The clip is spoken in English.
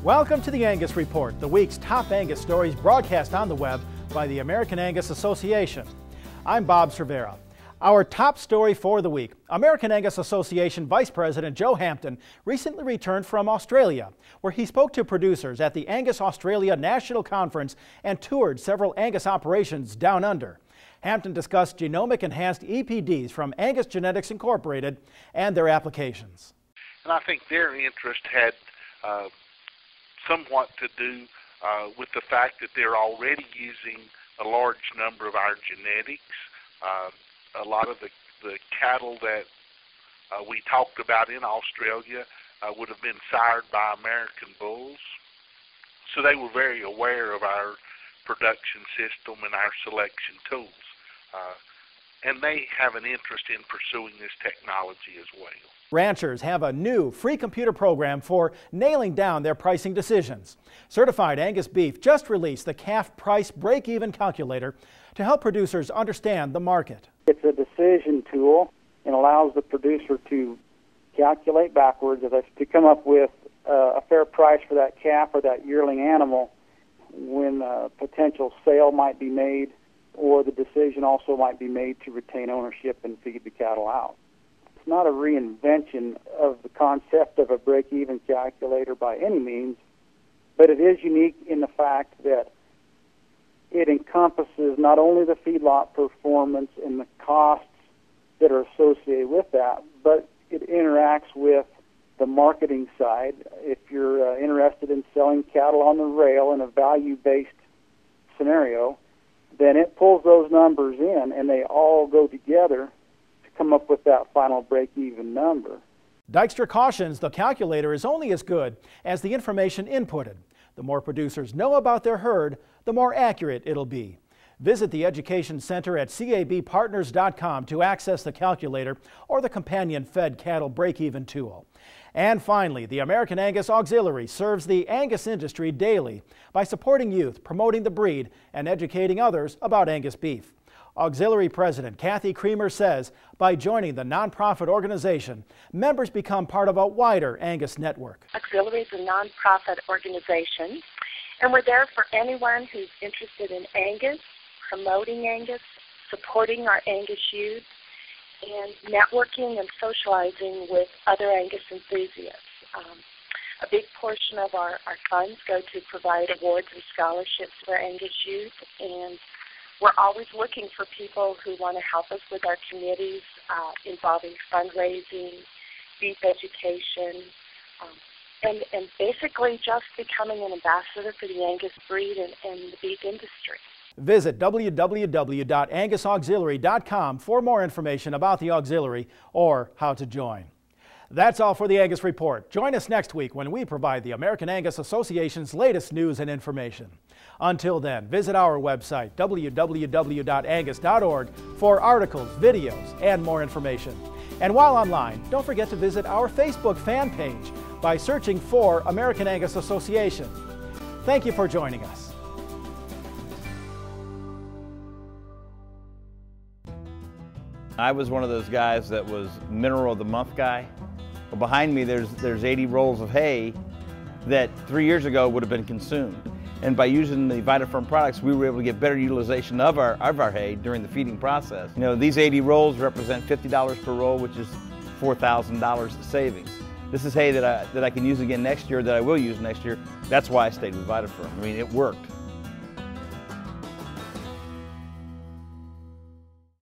Welcome to the Angus Report, the week's top Angus stories broadcast on the web by the American Angus Association. I'm Bob Cervera. Our top story for the week: American Angus Association Vice President Joe Hampton recently returned from Australia, where he spoke to producers at the Angus Australia National Conference and toured several Angus operations down under. Hampton discussed genomic-enhanced EPDs from Angus Genetics Incorporated and their applications. And I think their interest had somewhat to do with the fact that they're already using a large number of our genetics. A lot of the cattle that we talked about in Australia would have been sired by American bulls. So they were very aware of our production system and our selection tools. And they have an interest in pursuing this technology as well. Ranchers have a new free computer program for nailing down their pricing decisions. Certified Angus Beef just released the calf price break-even calculator to help producers understand the market. It's a decision tool and allows the producer to calculate backwards to come up with a fair price for that calf or that yearling animal when a potential sale might be made, or the decision also might be made to retain ownership and feed the cattle out. It's not a reinvention of the concept of a break-even calculator by any means, but it is unique in the fact that it encompasses not only the feedlot performance and the costs that are associated with that, but it interacts with the marketing side. If you're interested in selling cattle on the rail in a value-based scenario, then it pulls those numbers in and they all go together to come up with that final break-even number. Dykstra cautions the calculator is only as good as the information inputted. The more producers know about their herd, the more accurate it'll be. Visit the Education Center at cabpartners.com to access the calculator or the companion fed cattle break-even tool. And finally, the American Angus Auxiliary serves the Angus industry daily by supporting youth, promoting the breed, and educating others about Angus beef. Auxiliary President Kathy Creamer says by joining the nonprofit organization, members become part of a wider Angus network. Auxiliary is a nonprofit organization, and we're there for anyone who's interested in Angus, promoting Angus, supporting our Angus youth, and networking and socializing with other Angus enthusiasts. A big portion of our funds go to provide awards and scholarships for Angus youth, and we're always looking for people who want to help us with our committees involving fundraising, beef education, and basically just becoming an ambassador for the Angus breed and the beef industry. Visit www.angusauxiliary.com for more information about the auxiliary or how to join. That's all for the Angus Report. Join us next week when we provide the American Angus Association's latest news and information. Until then, visit our website, www.angus.org, for articles, videos, and more information. And while online, don't forget to visit our Facebook fan page by searching for American Angus Association. Thank you for joining us. I was one of those guys that was Mineral of the Month guy. Well, behind me there's 80 rolls of hay that 3 years ago would have been consumed. And by using the VitaFirm products, we were able to get better utilization of our hay during the feeding process. You know, these 80 rolls represent $50 per roll, which is $4,000 savings. This is hay that I can use again next year, that I will use next year. That's why I stayed with VitaFirm. I mean, it worked.